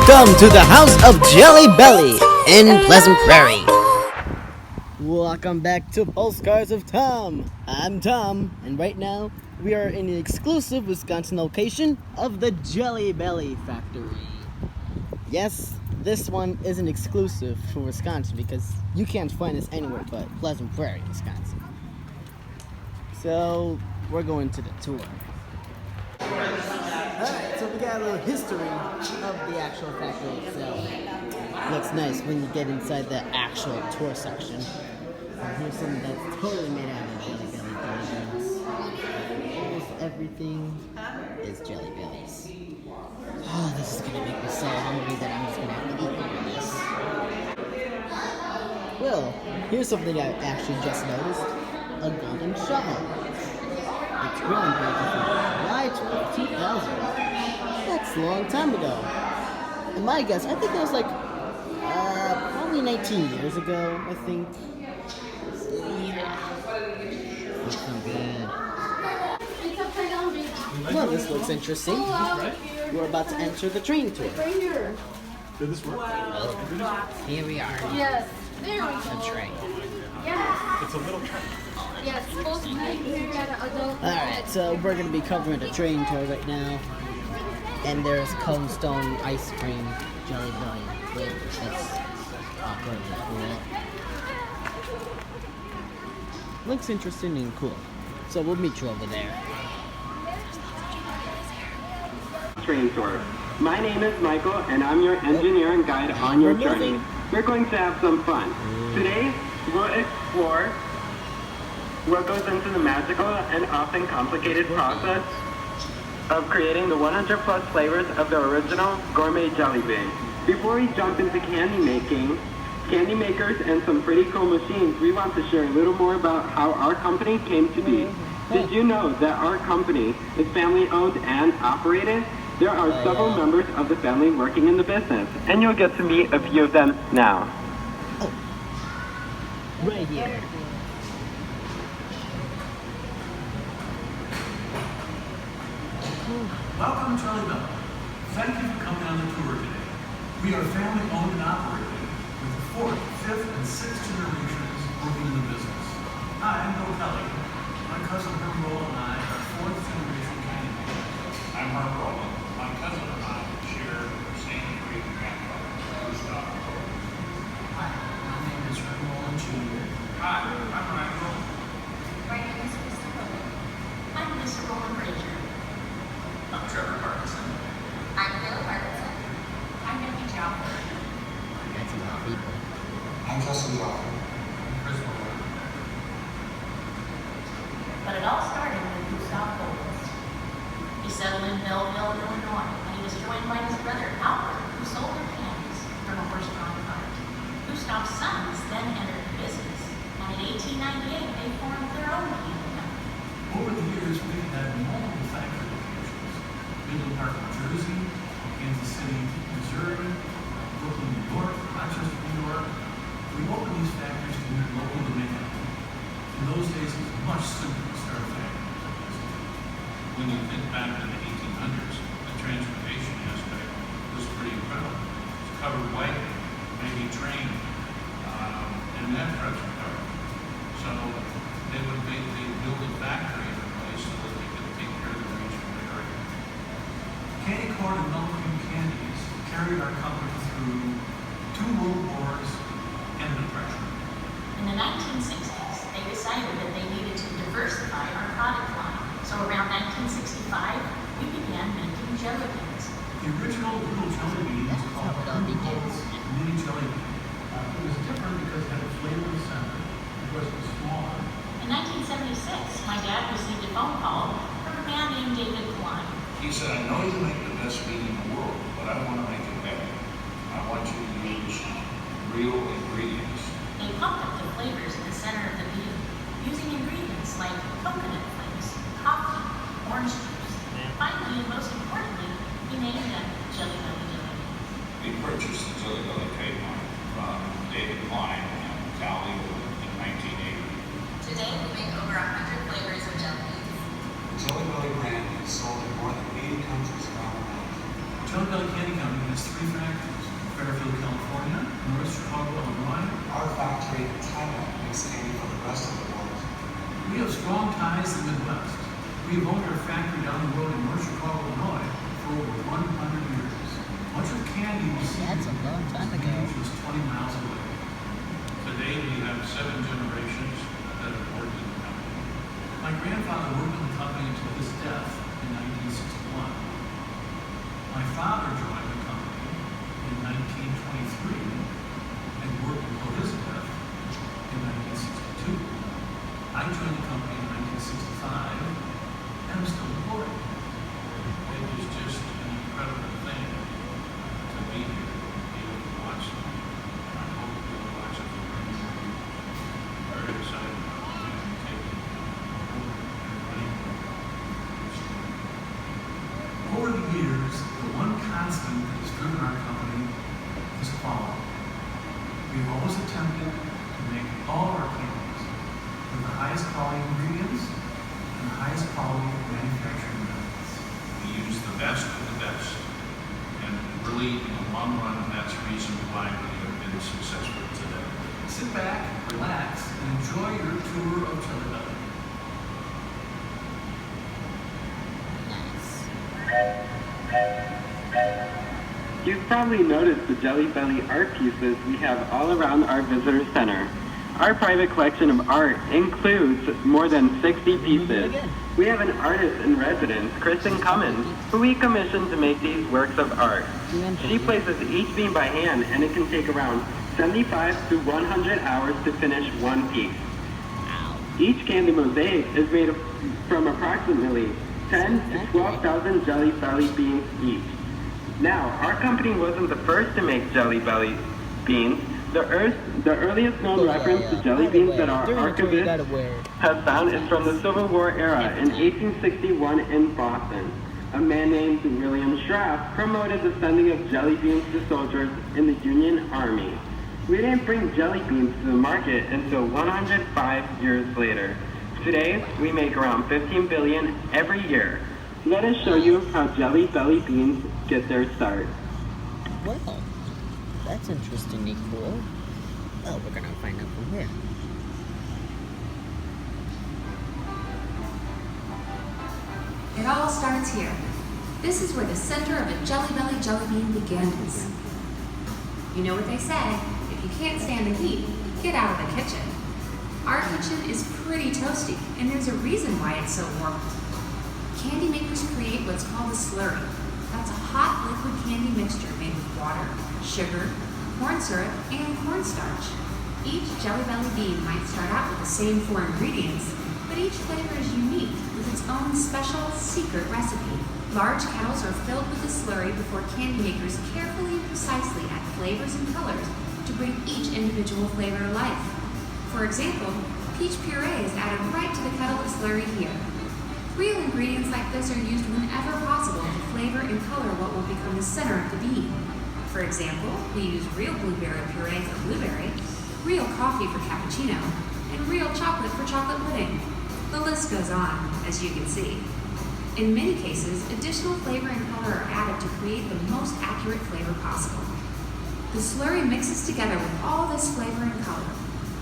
Welcome to the House of Jelly Belly in Pleasant Prairie. Welcome back to Postcards of Tom. I'm Tom, and right now we are in the exclusive Wisconsin location of the Jelly Belly factory. Yes, this one isn't exclusive for Wisconsin because you can't find this anywhere but Pleasant Prairie, Wisconsin. So we're going to the tour. Alright, so we got a little history of the actual factory itself. Looks nice when you get inside the actual tour section. And here's something that's totally made out of Jelly Belly bellies. Almost everything is Jelly Bellies. Oh, this is gonna make me so hungry that I'm just gonna have to eat all of this. Well, here's something I actually just noticed. A golden shovel. It's groundbreaking from July 12, 2000. That's a long time ago. And my guess, I think that was like probably 19 years ago, I think. Yeah. Looks so good. Well, this looks interesting. We're about to enter the train tour. Did this work? Well, here we are. Yes. There we go. The train. Yes. It's a little train. Yes. Supposed to be here at an adult. Alright, so we're going to be covering the train tour right now. And there's Cone Stone ice cream Jelly Belly flavor. That's awkwardly cool. Looks interesting and cool. So we'll meet you over there. Train tour. My name is Michael and I'm your engineer and guide on your journey. We're going to have some fun. Today, we'll explore what goes into the magical and often complicated process of creating the 100 plus flavors of the original gourmet jelly bean. Before we jump into candy making, candy makers, and some pretty cool machines, we want to share a little more about how our company came to be. Did you know that our company is family owned and operated? There are several members of the family working in the business, and you'll get to meet a few of them now. Oh, right here. Welcome, Jelly Belly. Thank you for coming on the tour today. We are family owned and operated with the 4th, 5th, and 6th generations working in the business. Hi, I'm Bill Kelly. My cousin Herb Roll and I are 4th generation candy makers. I'm Mark Rowland. My cousin and I share the same great grandfather, Gustav Rowland. Hi, my name is Herb Roland Jr. Hi, I'm Ryan Rowland. My name is Krista Rowland. I'm Lisa Rowland Brazier. I'm Trevor Parkinson. I'm Bill Parkinson. I'm Nikki Joplin. That's a lot of people. I'm Justin Joffrey. Chris Rowland. But it all started with Gustav Rowland. He settled in Belleville, Illinois, and he was joined by his brother Albert, who sold their candies from a horse-drawn cart. Gustav's sons then entered the business, and in 1898 they formed their own candy company. Over the years, we've had multiple factory locations. Midland Park, New Jersey, Kansas City, Missouri, Brooklyn, New York, Rochester, New York. We opened these factories to meet local demand. In those days, it was much simpler to start a factory. When you think back to the 1800s, the transportation aspect was pretty incredible. It's covered wagon, maybe train, and that trucks were covered. So they would build a factory in a place so that they could take care of the regional area. Candy corn and milk cream candies carried our company through 2 world wars and the Depression. In the 1960s, they decided that they needed to diversify our product line. So around 1965, we began making jelly beans. The original little jelly bean was called Herb Mini Jelly Bean. It was different because it had a flavor in the center. It was smaller. In 1976, my dad received a phone call from a man named David Klein. He said, I know you make the best bean in the world, but I want to make it better. I want you to use real ingredients. They pumped up the flavors in the center of the bean, using ingredients like coconut flakes, coffee, orange juice. Finally, and most importantly, we named them Jelly Belly Jelly Beans. We purchased the Jelly Belly trademark from David Klein and Cal Eagle in 1980. Today, we make over 100 flavors of jelly beans. The Jelly Belly brand is sold in more than 80 countries around the world. Jelly Belly Candy Company has 3 factories. Fairfield, California, North Chicago, Illinois. Our factory in Thailand makes candy for the rest of the world. We have strong ties to the Midwest. We have owned our factory down the road in North Chicago, Illinois for over 100 years. Much of the candy we see That's a long time ago. just 20 miles away. Today, we have 7 generations that have worked in the company. My grandfather worked in the company until his death in 1961. My father joined the company in 1923 and worked until his death in 1962. I joined the company in 1965 and I'm still employed. It is just an incredible thing to be here, be able to watch them. I hope you'll watch it for many more years. Very excited about taking over and running this story. Over the years, the one constant that has driven our company is quality. We've always attempted to make all our candies with the highest quality ingredients and the highest quality manufacturing methods. We use the best of the best. And really, in the long run, that's the reason why we have been successful today. Sit back, relax, and enjoy your tour of Jelly Belly. You've probably noticed the Jelly Belly art pieces we have all around our visitor center. Our private collection of art includes more than 60 pieces. We have an artist in residence, Kristen Cummins, who we commissioned to make these works of art. She places each beam by hand, and it can take around 75 to 100 hours to finish one piece. Each candy mosaic is made from approximately 10 to 12,000 Jelly Belly beans each. Now, our company wasn't the first to make Jelly Belly beans. The earliest known reference to jelly beans that our archivist has found is from the Civil War era in 1861 in Boston. A man named William Schraff promoted the sending of jelly beans to soldiers in the Union Army. We didn't bring jelly beans to the market until 105 years later. Today, we make around 15 billion every year. Let us show you how Jelly Belly beans get their start. Well, that's interestingly cool. Oh, we're gonna find out from here. It all starts here. This is where the center of a Jelly Belly jelly bean begins. You know what they say, if you can't stand the heat, get out of the kitchen. Our kitchen is pretty toasty, and there's a reason why it's so warm. Candy makers create what's called a slurry. That's a hot liquid candy mixture made with water, sugar, corn syrup, and cornstarch. Each Jelly Belly bean might start out with the same 4 ingredients, but each flavor is unique with its own special secret recipe. Large kettles are filled with the slurry before candy makers carefully and precisely add flavors and colors to bring each individual flavor to life. For example, peach puree is added right to the kettle of slurry here. Real ingredients like this are used whenever possible to flavor and color what will become the center of the bean. For example, we use real blueberry puree for blueberry, real coffee for cappuccino, and real chocolate for chocolate pudding. The list goes on, as you can see. In many cases, additional flavor and color are added to create the most accurate flavor possible. The slurry mixes together with all this flavor and color.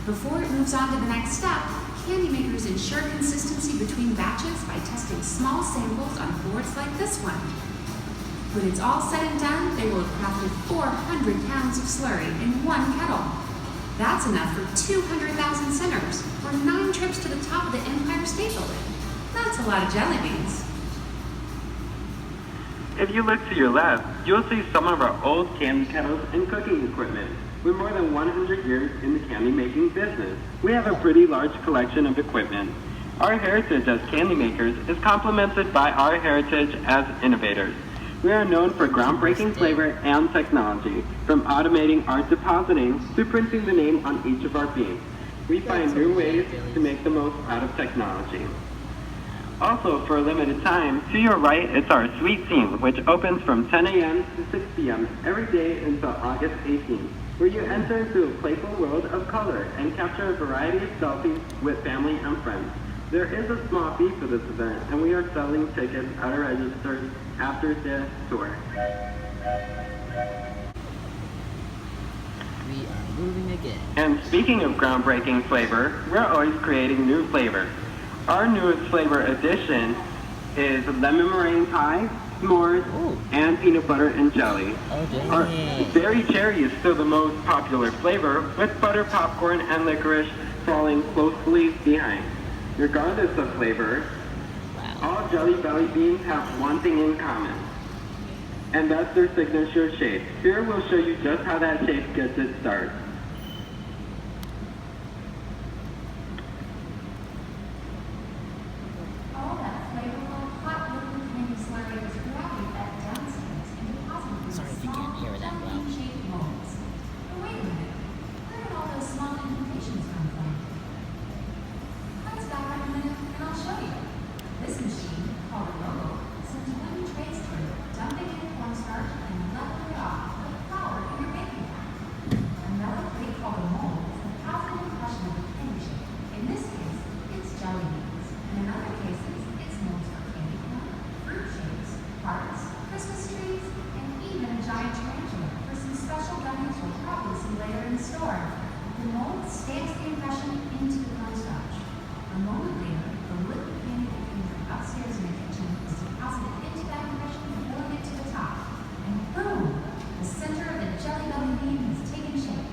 Before it moves on to the next step, candy makers ensure consistency between batches by testing small samples on boards like this one. When it's all said and done, they will have crafted 400 pounds of slurry in one kettle. That's enough for 200,000 centers, or 9 trips to the top of the Empire State Building. That's a lot of jelly beans. If you look to your left, you'll see some of our old candy kettles and cooking equipment. With more than 100 years in the candy making business, we have a pretty large collection of equipment. Our heritage as candy makers is complemented by our heritage as innovators. We are known for groundbreaking flavor and technology, from automating art depositing to printing the name on each of our beans. We find new ways to make the most out of technology. Also, for a limited time, to your right, it's our sweet scene, which opens from 10 a.m. to 6 p.m. every day until August 18th, where you enter into a playful world of color and capture a variety of selfies with family and friends. There is a small fee for this event, and we are selling tickets at our registers after the tour. it. And speaking of groundbreaking flavor, we're always creating new flavors. Our newest flavor addition is lemon meringue pie, s'mores, Ooh. and peanut butter and jelly. Oh, Our dang. berry cherry is still the most popular flavor, with butter, popcorn, and licorice falling closely behind. Regardless of flavor, all Jelly Belly beans have one thing in common, and that's their signature shape. Here we'll show you just how that shape gets its start. All that flavorful, hot-looking candy slurry is gravity fed downstairs and deposited Sorry if you can't hear that well. shaped molds. But wait a minute, where did all those small indentations come from? Let's back up a minute and I'll show you. This machine, called a robo, sends wooden trays through, dumping in cornstarch and leveling it off with flour in your baking pan. Another plate called a mold is the positive impression of the candy shape. In this case, it's jelly beans. In other cases, it's molds for candy corn, fruit shapes, hearts, Christmas trees, and even a giant tarantula for some special gummies you'll probably see later in the store. The mold stamps the impression into the cornstarch. A moment later, the liquid candy that came from upstairs in the kitchen is deposited into that impression, filling it to the top. And boom! The center of the Jelly Belly bean has taken shape.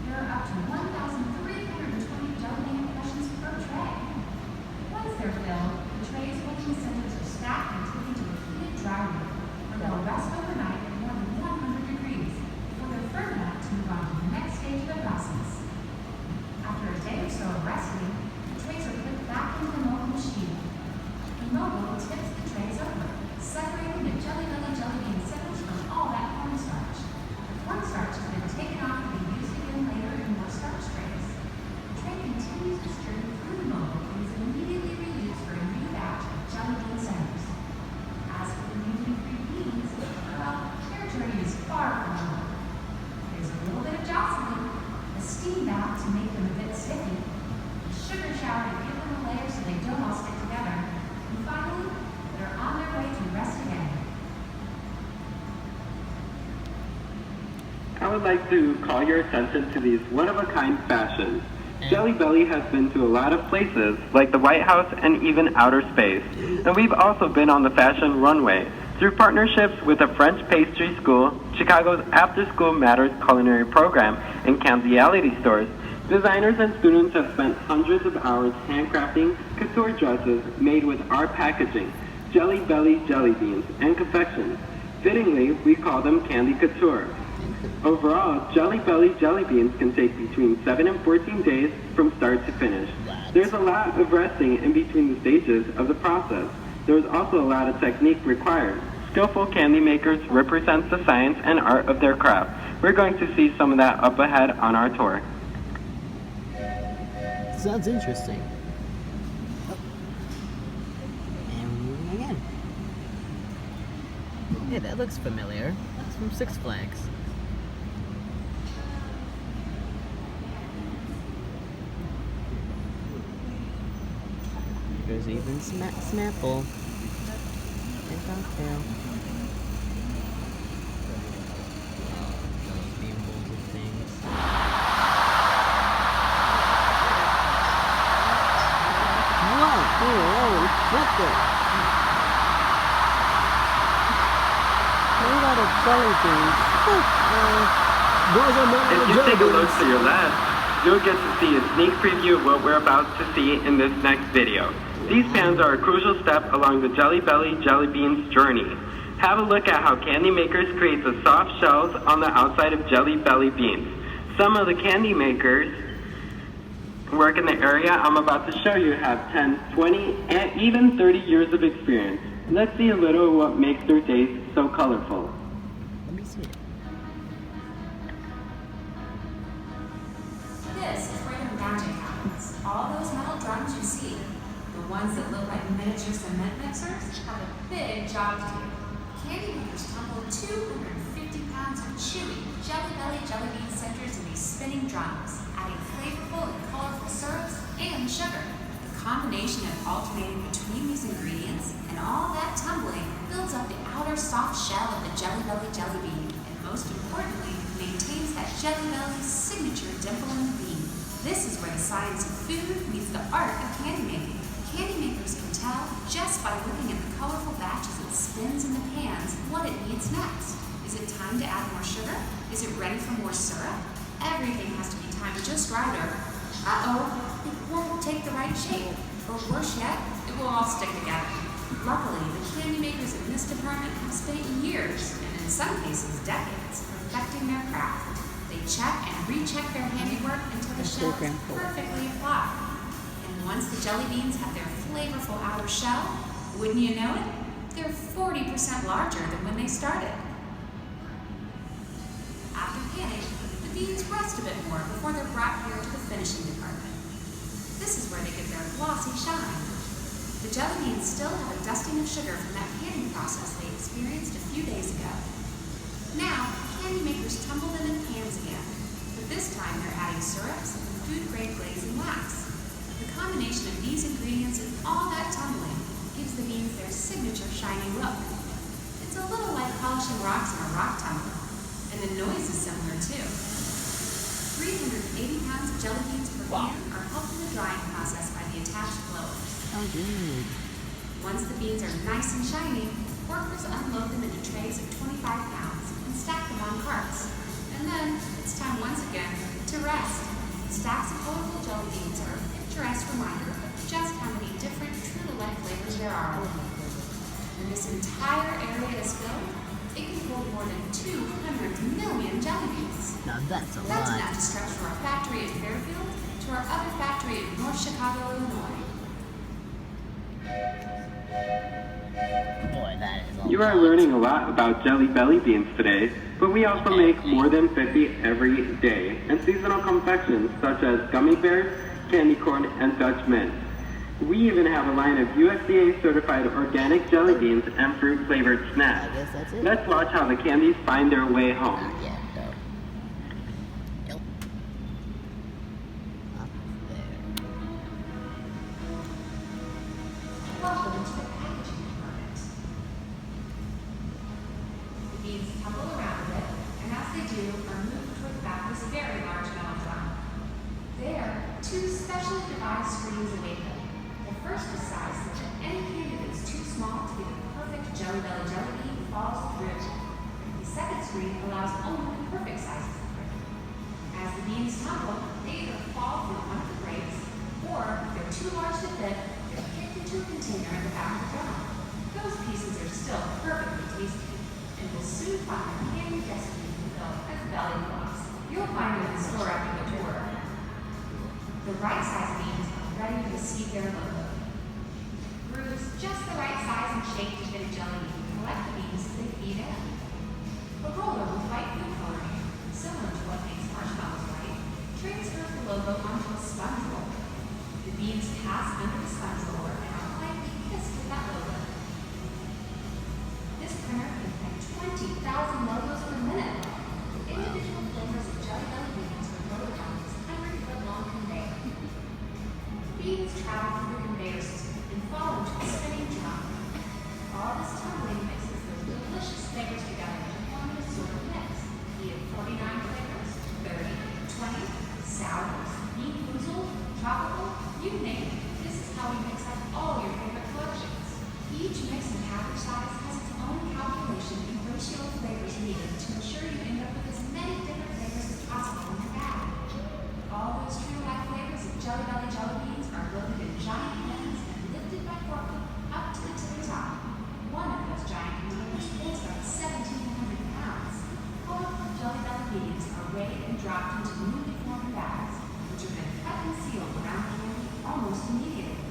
There are up to 1,320 jelly bean impressions per tray. Once they're filled, the trays holding the centers are stacked and taken to a heated dry room, where they'll rest overnight at more than 100 degrees before they're firm enough to move on to the next stage of the process. After a day or so of resting, the trays are put back into the mobile machine. The mobile tips the trays over, separating the Jelly Belly jelly bean centers from all that cornstarch. The cornstarch has been taken off to be used again later in more starch trays. The tray continues its journey through the mobile and is immediately reused for a new batch of jelly bean centers. As for the gluten-free beans, well, their journey is far from over. There's a little bit of jostling, a steam bath to make them a bit sticky, a sugar shower to give them a layer so they don't all stick together, and finally, they're on their way to rest again. I would like to call your attention to these one-of-a-kind fashions. Jelly Belly has been to a lot of places, like the White House and even outer space. And we've also been on the fashion runway. Through partnerships with a French pastry school, Chicago's After School Matters culinary program, and Candiality stores, designers and students have spent hundreds of hours handcrafting couture dresses made with our packaging, Jelly Belly jelly beans, and confections. Fittingly, we call them Candy Couture. Overall, Jelly Belly jelly beans can take between 7 and 14 days from start to finish. There's a lot of resting in between the stages of the process. There's also a lot of technique required. Skillful candy makers represent the science and art of their craft. We're going to see some of that up ahead on our tour. Sounds interesting. Oh. And we're moving again. Hey, that looks familiar. It's from Six Flags. There's even Snapple and Cocktail. Those beanfuls of things. Whoa, flipped it. A lot of jelly beans. If you take a look to your left, you'll get to see a sneak preview of what we're about to see in this next video. These pans are a crucial step along the Jelly Belly jelly beans journey. Have a look at how candy makers create the soft shells on the outside of Jelly Belly beans. Some of the candy makers work in the area I'm about to show you have 10, 20, and even 30 years of experience. Let's see a little of what makes their days so colorful. Let me see it. This is where the magic happens. All those metal drums you see, the ones that look like miniature cement mixers, have a big job to do. Candy makers tumble 250 pounds of chewy Jelly Belly jelly bean centers in these spinning drums, adding flavorful and colorful syrups and sugar. The combination of alternating between these ingredients and all that tumbling builds up the outer soft shell of the Jelly Belly jelly bean, and most importantly, maintains that Jelly Belly's signature dimple in the bean. This is where the science of food meets the art of candy making. Candy makers can tell just by looking at the colorful batches it spins in the pans what it needs next. Is it time to add more sugar? Is it ready for more syrup? Everything has to be timed just right, or it won't take the right shape. Or worse yet, it will all stick together. Luckily, the candy makers in this department have spent years, and in some cases decades, perfecting their craft. They check and recheck their handiwork until the shell is perfectly applied. And once the jelly beans have their flavorful outer shell, wouldn't you know it, they're 40% larger than when they started. After canning, the beans rest a bit more before they're brought here to the finishing department. This is where they get their glossy shine. The jelly beans still have a dusting of sugar from that canning process they experienced a few days ago. Now, candy makers tumble them in pans again, but this time they're adding syrups and food-grade glaze and wax. The combination of these ingredients and all that tumbling gives the beans their signature shiny look. It's a little like polishing rocks in a rock tumbler, and the noise is similar too. 380 pounds of jelly beans per can are helped in the drying process by the attached blowers. Oh, good. Once the beans are nice and shiny, workers unload them into trays of 25 pounds and stack them on carts. And then it's time once again to rest. Stacks of colorful jelly beans are a picturesque reminder of just how many different true-to-life flavors there are. When this entire area is filled, it can hold more than 200 million jelly beans. Now that's a That's lot. enough to stretch from our factory in Fairfield to our other factory in North Chicago, Illinois. Boy, that is a You are lot. learning a lot about Jelly Belly beans today, but we also make more than 50 every day, and seasonal confections such as gummy bears, candy corn, and Dutch mint. We even have a line of USDA certified organic jelly beans and fruit flavored snacks. I guess that's it. Let's watch how the candies find their way home. Not yet, though. Nope. Up there. Welcome to the packaging department. The beans tumble around a bit, and as they do, are moved toward the back of this very large metal drum. There, two specially devised screens await them. The first decides that any candy that's too small to be the perfect Jelly Belly jelly bean falls through. The second screen allows only the perfect sizes of them. As the beans tumble, they either fall through one of the breaks, or if they're too large to fit, they're kicked into a container in the back of the drum. Those pieces are still perfectly tasty, and will soon find their candy destiny fulfilled as belly flops. You'll find them in the store after the tour. The right size beans are ready to receive their load. Bruise just the right size and shape to fit a jelly bean. Collect the beans as they feed in. A roller with white food coloring, similar to what makes marshmallows white, transfers the logo onto a sponge roller. The beans pass under the sponge roller and are lightly kissed with that logo. This printer can print 20,000 logos per minute. Individual flavors of Jelly Belly beans are loaded on this 100-foot-long conveyor. Beans travel through the conveyor system and fall into a spinning drum. All this tumbling mixes those delicious flavors together to form an assorted mix, be it 49 flavors, 30, 20, sours, bean boozled, tropical, you name it. This is how we mix up all your favorite collections. Each mix and package size has its own calculation and ratio of flavors needed to ensure you end up with as many different flavors as possible in your bag. All those true-to-life flavors of Jelly Belly jelly beans are loaded in giant pans and lifted by forklift up to the tippy top. One of those giant containers weighs about 1,700 pounds. Colorful Jelly Belly beans are weighed and dropped into newly formed bags, which are then cut and sealed around candy almost immediately.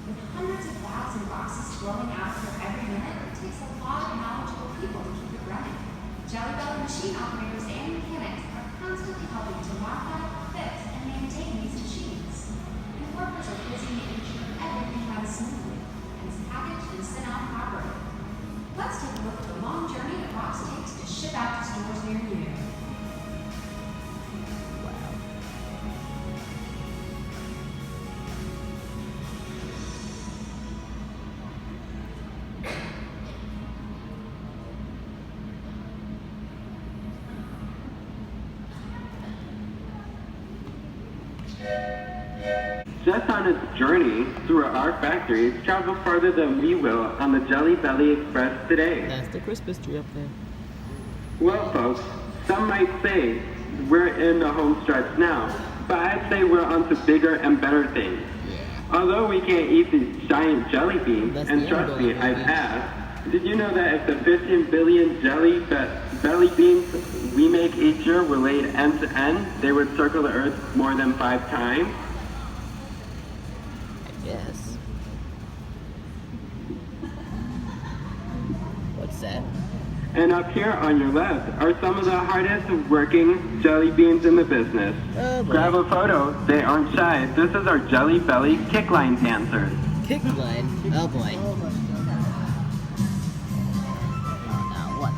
With hundreds of thousand boxes flowing out here every minute, it takes a lot of knowledgeable people to keep it running. Jelly Belly machine operators and mechanics are constantly helping to modify, fix, and maintain these machines. And workers are busy making sure everything runs smoothly and is packaged and sent out properly. Let's take a look at the long journey the box takes to ship out to stores near you. Wow. Just on its journey through our factories, travel farther than we will on the Jelly Belly Express today. That's the Christmas tree up there. Well, folks, some might say we're in the home stretch now, but I'd say we're on to bigger and better things. Although we can't eat these giant jelly beans, That's and the trust me, end goal, I've right? asked, did you know that if the 15 billion belly beans we make each year were laid end to end, they would circle the earth more than 5 times? Yes. What's that? And up here on your left are some of the hardest working jelly beans in the business. Oh, boy. Grab a photo, they aren't shy. This is our Jelly Belly kickline dancers. Kick line. Oh boy. Oh no, what?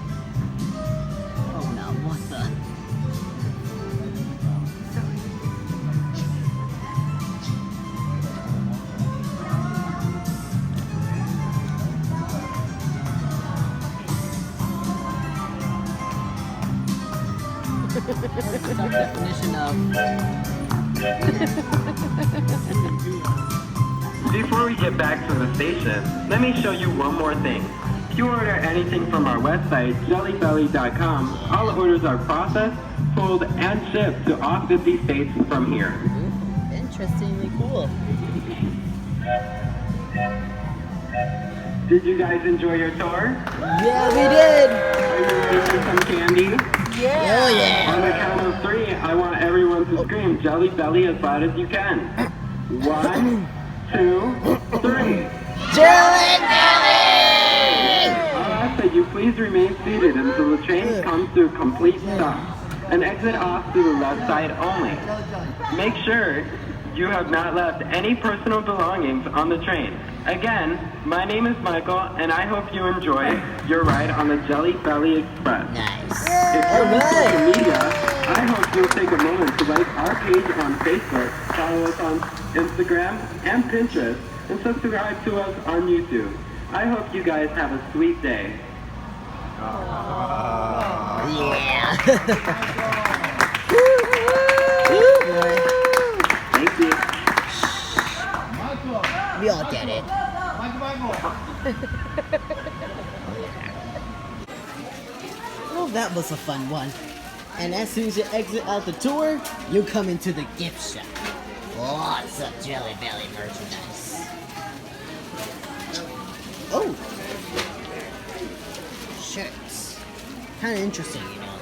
Oh no, what the? Some definition of Before we get back to the station, let me show you one more thing. If you order anything from our website, jellybelly.com, all orders are processed, pulled, and shipped to all 50 states from here. interestingly cool. Did you guys enjoy your tour? Yeah, we did. Are you ready for some candy? Yeah. Oh yeah. On the count of 3, I want everyone to scream Jelly Belly as loud as you can. 1, 2, 3. Jelly Belly! I'll ask that you please remain seated until the train comes to a complete stop and exit off to the left side only. Make sure you have not left any personal belongings on the train. Again, my name is Michael, and I hope you enjoy your ride on the Jelly Belly Express. Nice. If you're on social media, I hope you'll take a moment to like our page on Facebook, follow us on Instagram and Pinterest, and subscribe to us on YouTube. I hope you guys have a sweet day. Yeah. Thank you. We all get it. Well, that was a fun one. And as soon as you exit out the tour, you come into the gift shop. Lots of Jelly Belly merchandise. Oh! Shirts. Kind of interesting, you know.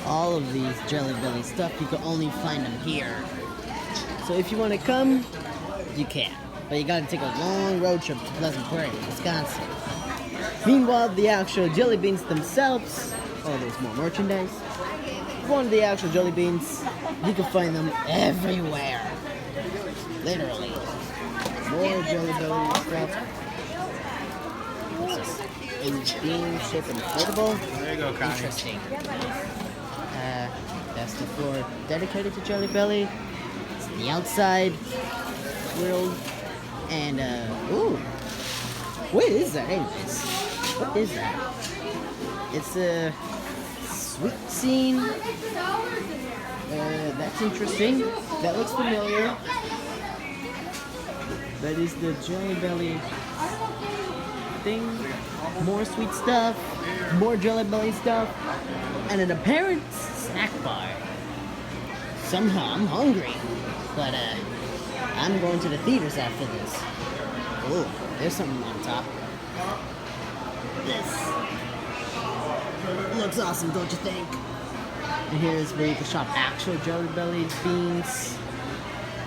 All of these Jelly Belly stuff, you can only find them here. So if you want to come, you can. But you gotta take a long road trip to Pleasant Prairie, Wisconsin. Meanwhile, the actual jelly beans themselves, oh, there's more merchandise. If you want the actual jelly beans, you can find them everywhere. Literally. More Jelly Belly stuff. This is bean shaped and affordable. There you go, Connie. Interesting. That's the floor dedicated to Jelly Belly. It's the outside grilled. And, ooh. What is that? Anyways, what is that? It's a sweet scene. That's interesting. That looks familiar. That is the Jelly Belly thing. More sweet stuff. More Jelly Belly stuff. And an apparent snack bar. Somehow I'm hungry. But, I'm going to the theaters after this. Oh, there's something on top. This looks awesome, don't you think? And here's where you can shop actual Jelly Belly beans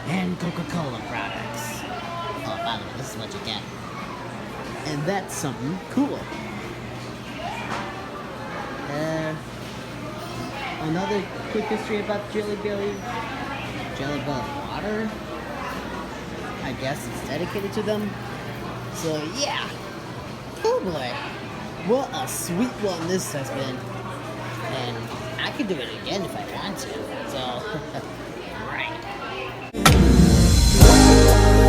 and Coca-Cola products. Oh, by the way, this is what you get. And that's something cool. Another quick history about Jelly Belly. Jelly Belly water. I guess it's dedicated to them. So yeah. Oh boy. What a sweet one this has been. And I could do it again if I want to. So right.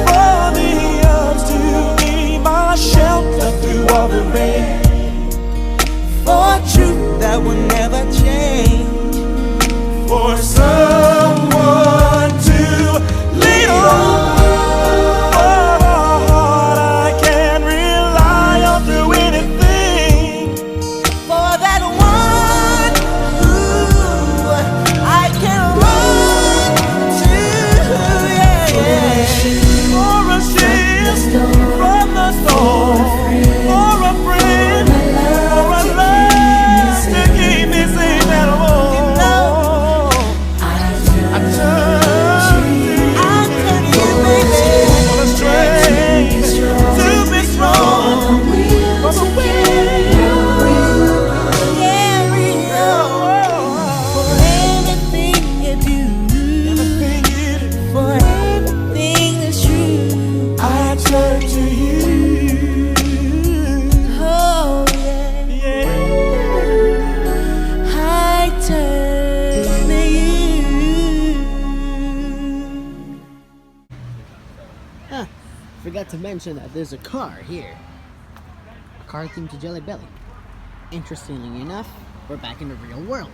For the earth to be my shelter through all the rain. For truth that will never change. For someone forgot to mention that there's a car here. A car themed to Jelly Belly. Interestingly enough, we're back in the real world.